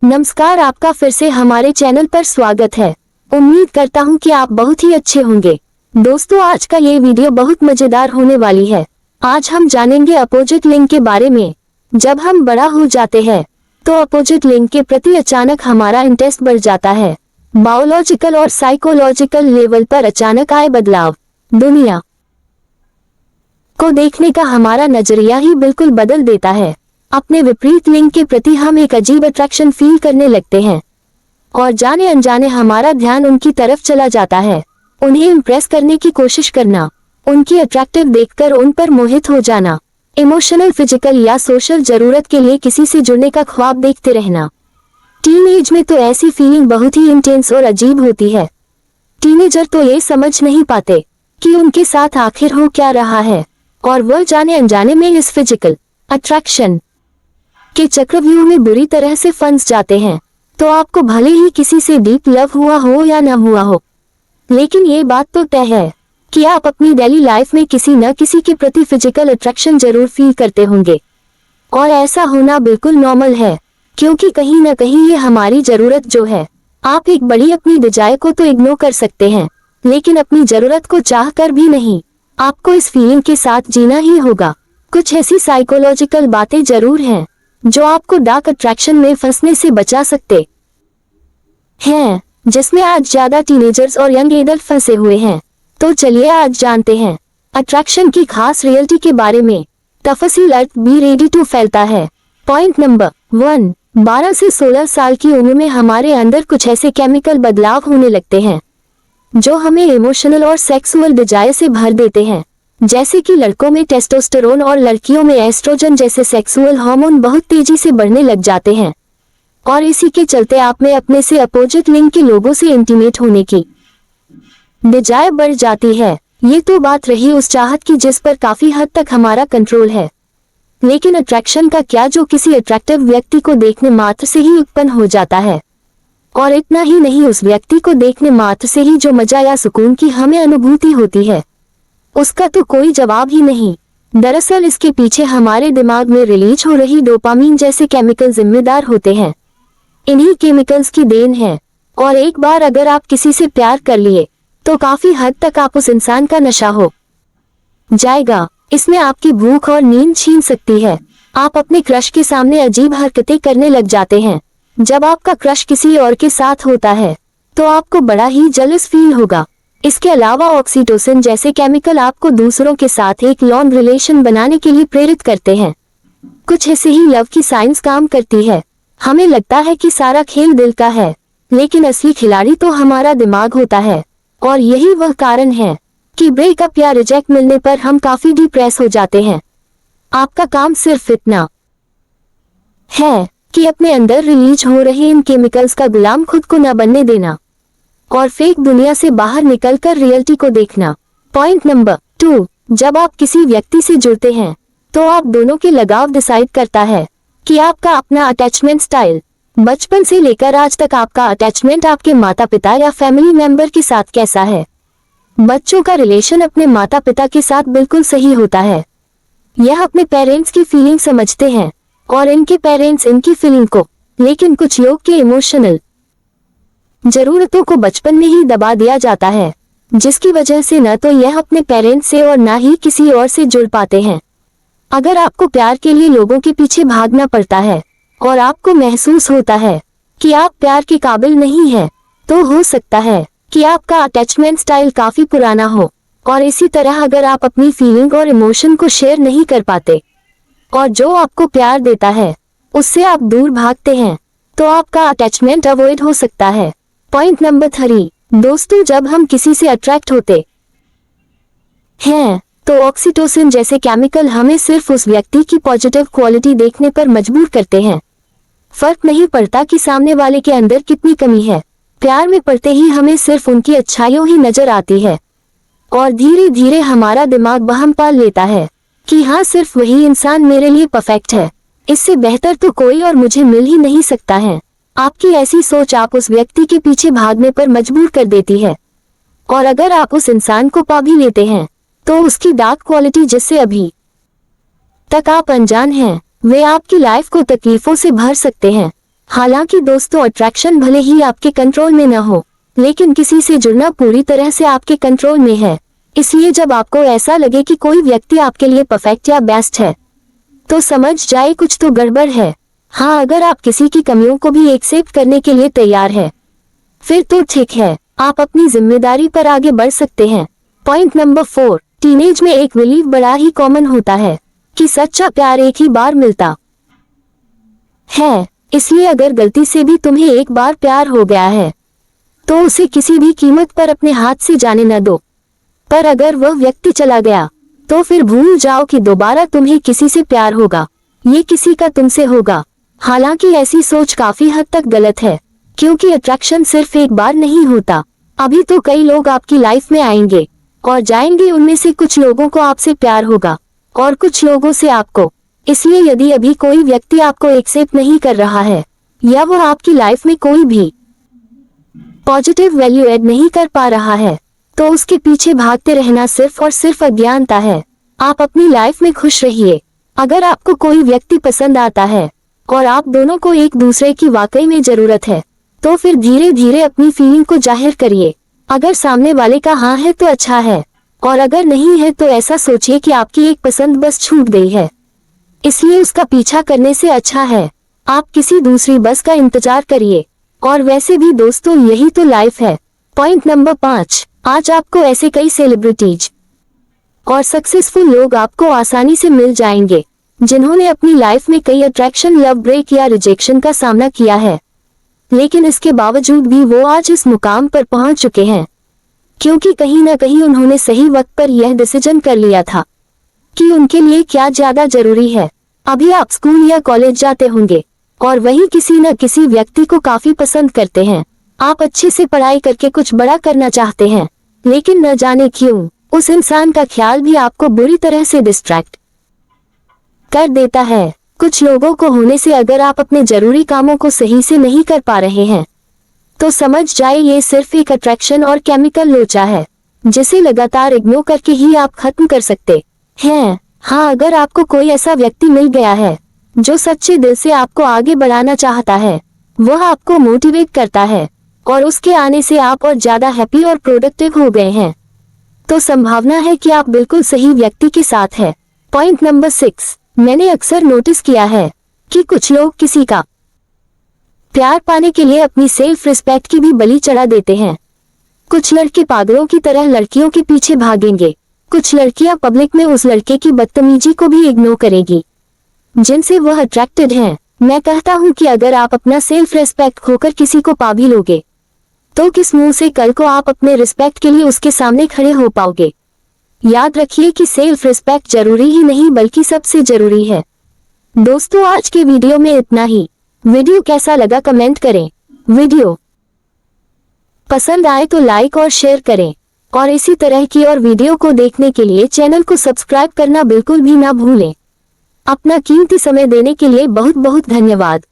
नमस्कार, आपका फिर से हमारे चैनल पर स्वागत है। उम्मीद करता हूँ कि आप बहुत ही अच्छे होंगे। दोस्तों, आज का ये वीडियो बहुत मजेदार होने वाली है। आज हम जानेंगे अपोजिट लिंग के बारे में। जब हम बड़ा हो जाते हैं तो अपोजिट लिंग के प्रति अचानक हमारा इंटरेस्ट बढ़ जाता है। बायोलॉजिकल और साइकोलॉजिकल लेवल पर अचानक आए बदलाव दुनिया को देखने का हमारा नजरिया ही बिल्कुल बदल देता है। अपने विपरीत लिंग के प्रति हम एक अजीब अट्रैक्शन फील करने लगते हैं और जाने अनजाने हमारा ध्यान उनकी तरफ चला जाता है। उन्हें इम्प्रेस करने की कोशिश करना, उनकी अट्रैक्टिव देखकर उन पर मोहित हो जाना, इमोशनल, फिजिकल या सोशल जरूरत के लिए किसी से जुड़ने का ख्वाब देखते रहना। टीनेज में तो ऐसी फीलिंग बहुत ही इंटेंस और अजीब होती है। टीनेजर तो ये समझ नहीं पाते कि उनके साथ आखिर हो क्या रहा है और वह जाने अनजाने में इस फिजिकल अट्रैक्शन के चक्रव्यूह में बुरी तरह से फंस जाते हैं। तो आपको भले ही किसी से डीप लव हुआ हो या न हुआ हो, लेकिन ये बात तो तय है कि आप अपनी डेली लाइफ में किसी न किसी के प्रति फिजिकल अट्रैक्शन जरूर फील करते होंगे। और ऐसा होना बिल्कुल नॉर्मल है, क्योंकि कहीं न कहीं ये हमारी जरूरत जो है। आप एक बड़ी अपनी डिजायर को तो इग्नोर कर सकते हैं, लेकिन अपनी जरूरत को चाह कर भी नहीं। आपको इस फीलिंग के साथ जीना ही होगा। कुछ ऐसी साइकोलॉजिकल बातें जरूर हैं जो आपको डार्क अट्रैक्शन में फंसने से बचा सकते हैं, जिसमें आज ज्यादा टीनेजर्स और यंग एडल्ट फंसे हुए हैं। तो चलिए आज जानते हैं अट्रैक्शन की खास रियलिटी के बारे में। तफसील अर्थ बी रेडी टू फैलता है। पॉइंट नंबर 1, 12 से 16 साल की उम्र में हमारे अंदर कुछ ऐसे केमिकल बदलाव होने लगते हैं जो हमें इमोशनल और सेक्सुअल डिजायर से भर देते हैं। जैसे कि लड़कों में टेस्टोस्टेरोन और लड़कियों में एस्ट्रोजन जैसे सेक्सुअल हार्मोन बहुत तेजी से बढ़ने लग जाते हैं, और इसी के चलते आप में अपने से अपोजिट लिंग के लोगों से इंटीमेट होने की डिजायर बढ़ जाती है। ये तो बात रही उस चाहत की जिस पर काफी हद तक हमारा कंट्रोल है। लेकिन अट्रैक्शन का क्या, जो किसी अट्रैक्टिव व्यक्ति को देखने मात्र से ही उत्पन्न हो जाता है। और इतना ही नहीं, उस व्यक्ति को देखने मात्र से ही जो मजा या सुकून की हमें अनुभूति होती है, उसका तो कोई जवाब ही नहीं। दरअसल इसके पीछे हमारे दिमाग में रिलीज हो रही डोपामीन जैसे केमिकल जिम्मेदार होते हैं। इन्हीं केमिकल्स की देन है। और एक बार अगर आप किसी से प्यार कर लिए तो काफी हद तक आप उस इंसान का नशा हो जाएगा। इसमें आपकी भूख और नींद छीन सकती है। आप अपने क्रश के सामने अजीब हरकतें करने लग जाते हैं। जब आपका क्रश किसी और के साथ होता है तो आपको बड़ा ही जेलस फील होगा। इसके अलावा ऑक्सीटोसिन जैसे केमिकल आपको दूसरों के साथ एक लॉन्ग रिलेशन बनाने के लिए प्रेरित करते हैं। कुछ ऐसे ही लव की साइंस काम करती है। हमें लगता है कि सारा खेल दिल का है, लेकिन असली खिलाड़ी तो हमारा दिमाग होता है। और यही वह कारण है कि ब्रेकअप या रिजेक्ट मिलने पर हम काफी डिप्रेस हो जाते हैं। आपका काम सिर्फ इतना है कि अपने अंदर रिलीज हो रहे इन केमिकल्स का गुलाम खुद को न बनने देना और फेक दुनिया से बाहर निकलकर रियलिटी को देखना। पॉइंट नंबर 2, जब आप किसी व्यक्ति से जुड़ते हैं तो आप दोनों के लगाव डिसाइड करता है कि आपका अपना अटैचमेंट स्टाइल। बचपन से लेकर आज तक आपका अटैचमेंट आपके माता पिता या फैमिली मेंबर के साथ कैसा है। बच्चों का रिलेशन अपने माता पिता के साथ बिल्कुल सही होता है। यह अपने पेरेंट्स की फीलिंग समझते हैं और इनके पेरेंट्स इनकी फीलिंग को। लेकिन कुछ लोग के इमोशनल जरूरतों को बचपन में ही दबा दिया जाता है, जिसकी वजह से न तो यह अपने पेरेंट्स से और न ही किसी और से जुड़ पाते हैं। अगर आपको प्यार के लिए लोगों के पीछे भागना पड़ता है और आपको महसूस होता है कि आप प्यार के काबिल नहीं हैं, तो हो सकता है कि आपका अटैचमेंट स्टाइल काफी पुराना हो। और इसी तरह अगर आप अपनी फीलिंग और इमोशन को शेयर नहीं कर पाते और जो आपको प्यार देता है उससे आप दूर भागते हैं, तो आपका अटैचमेंट अवॉइड हो सकता है। पॉइंट नंबर 3, दोस्तों, जब हम किसी से अट्रैक्ट होते हैं तो ऑक्सीटोसिन जैसे केमिकल हमें सिर्फ उस व्यक्ति की पॉजिटिव क्वालिटी देखने पर मजबूर करते हैं। फर्क नहीं पड़ता कि सामने वाले के अंदर कितनी कमी है। प्यार में पड़ते ही हमें सिर्फ उनकी अच्छाइयों ही नजर आती है और धीरे धीरे हमारा दिमाग वहम पाल लेता है कि हाँ, सिर्फ वही इंसान मेरे लिए परफेक्ट है, इससे बेहतर तो कोई और मुझे मिल ही नहीं सकता है। आपकी ऐसी सोच आप उस व्यक्ति के पीछे भागने पर मजबूर कर देती है। और अगर आप उस इंसान को पा भी लेते हैं तो उसकी डार्क क्वालिटी जिससे अभी तक आप अनजान हैं, वे आपकी लाइफ को तकलीफों से भर सकते हैं। हालांकि दोस्तों, अट्रैक्शन भले ही आपके कंट्रोल में न हो, लेकिन किसी से जुड़ना पूरी तरह से आपके कंट्रोल में है। इसलिए जब आपको ऐसा लगे कि कोई व्यक्ति आपके लिए परफेक्ट या बेस्ट है, तो समझ जाए कुछ तो गड़बड़ है। हाँ, अगर आप किसी की कमियों को भी एक्सेप्ट करने के लिए तैयार है, फिर तो ठीक है, आप अपनी जिम्मेदारी पर आगे बढ़ सकते हैं। पॉइंट नंबर 4, टीनेज में एक बिलीव बड़ा ही कॉमन होता है कि सच्चा प्यार एक ही बार मिलता है। इसलिए अगर गलती से भी तुम्हें एक बार प्यार हो गया है, तो उसे किसी भी कीमत पर अपने हाथ से जाने न दो। पर अगर वह व्यक्ति चला गया, तो फिर भूल जाओ कि दोबारा तुम्हें किसी से प्यार होगा। ये किसी का तुमसे होगा। हालांकि ऐसी सोच काफी हद तक गलत है, क्योंकि अट्रैक्शन सिर्फ एक बार नहीं होता। अभी तो कई लोग आपकी लाइफ में आएंगे और जाएंगे। उनमें से कुछ लोगों को आपसे प्यार होगा और कुछ लोगों से आपको। इसलिए यदि अभी कोई व्यक्ति आपको एक्सेप्ट नहीं कर रहा है, या वो आपकी लाइफ में कोई भी पॉजिटिव वैल्यू ऐड नहीं कर पा रहा है, तो उसके पीछे भागते रहना सिर्फ और सिर्फ अज्ञानता है। आप अपनी लाइफ में खुश रहिए। अगर आपको कोई व्यक्ति पसंद आता है और आप दोनों को एक दूसरे की वाकई में जरूरत है, तो फिर धीरे धीरे अपनी फीलिंग को जाहिर करिए। अगर सामने वाले का हाँ है तो अच्छा है, और अगर नहीं है तो ऐसा सोचिए कि आपकी एक पसंद बस छूट गई है, इसलिए उसका पीछा करने से अच्छा है आप किसी दूसरी बस का इंतजार करिए। और वैसे भी दोस्तों, यही तो लाइफ है। पॉइंट नंबर 5, आज आपको ऐसे कई सेलिब्रिटीज और सक्सेसफुल लोग आपको आसानी से मिल जाएंगे, जिन्होंने अपनी लाइफ में कई अट्रैक्शन, लव ब्रेक या रिजेक्शन का सामना किया है, लेकिन इसके बावजूद भी वो आज इस मुकाम पर पहुंच चुके हैं, क्योंकि कहीं ना कहीं उन्होंने सही वक्त पर यह डिसीजन कर लिया था कि उनके लिए क्या ज्यादा जरूरी है। अभी आप स्कूल या कॉलेज जाते होंगे और वही किसी न किसी व्यक्ति को काफी पसंद करते हैं। आप अच्छे से पढ़ाई करके कुछ बड़ा करना चाहते हैं, लेकिन न जाने क्यों उस इंसान का ख्याल भी आपको बुरी तरह से डिस्ट्रैक्ट कर देता है। कुछ लोगों को होने से अगर आप अपने जरूरी कामों को सही से नहीं कर पा रहे हैं, तो समझ जाए ये सिर्फ एक अट्रैक्शन और केमिकल लोचा है, जिसे लगातार इग्नोर करके ही आप खत्म कर सकते हैं। हाँ, अगर आपको कोई ऐसा व्यक्ति मिल गया है जो सच्चे दिल से आपको आगे बढ़ाना चाहता है, वह आपको मोटिवेट करता है और उसके आने से आप और ज्यादा हैप्पी और प्रोडक्टिव हो गए हैं, तो संभावना है कि आप बिल्कुल सही व्यक्ति के साथ हैं। पॉइंट नंबर 6, मैंने अक्सर नोटिस किया है कि कुछ लोग किसी का प्यार पाने के लिए अपनी सेल्फ रिस्पेक्ट की भी बलि चढ़ा देते हैं। कुछ लड़के पागलों की तरह लड़कियों के पीछे भागेंगे। कुछ लड़कियां पब्लिक में उस लड़के की बदतमीजी को भी इग्नोर करेगी जिनसे वह अट्रैक्टेड हैं। मैं कहता हूं कि अगर आप अपना सेल्फ रिस्पेक्ट खोकर किसी को पा भी लोगे, तो किस मुंह से कल को आप अपने रिस्पेक्ट के लिए उसके सामने खड़े हो पाओगे। याद रखिए कि सेल्फ रिस्पेक्ट जरूरी ही नहीं बल्कि सबसे जरूरी है। दोस्तों, आज के वीडियो में इतना ही। वीडियो कैसा लगा कमेंट करें। वीडियो पसंद आए तो लाइक और शेयर करें, और इसी तरह की और वीडियो को देखने के लिए चैनल को सब्सक्राइब करना बिल्कुल भी ना भूलें। अपना कीमती समय देने के लिए बहुत बहुत धन्यवाद।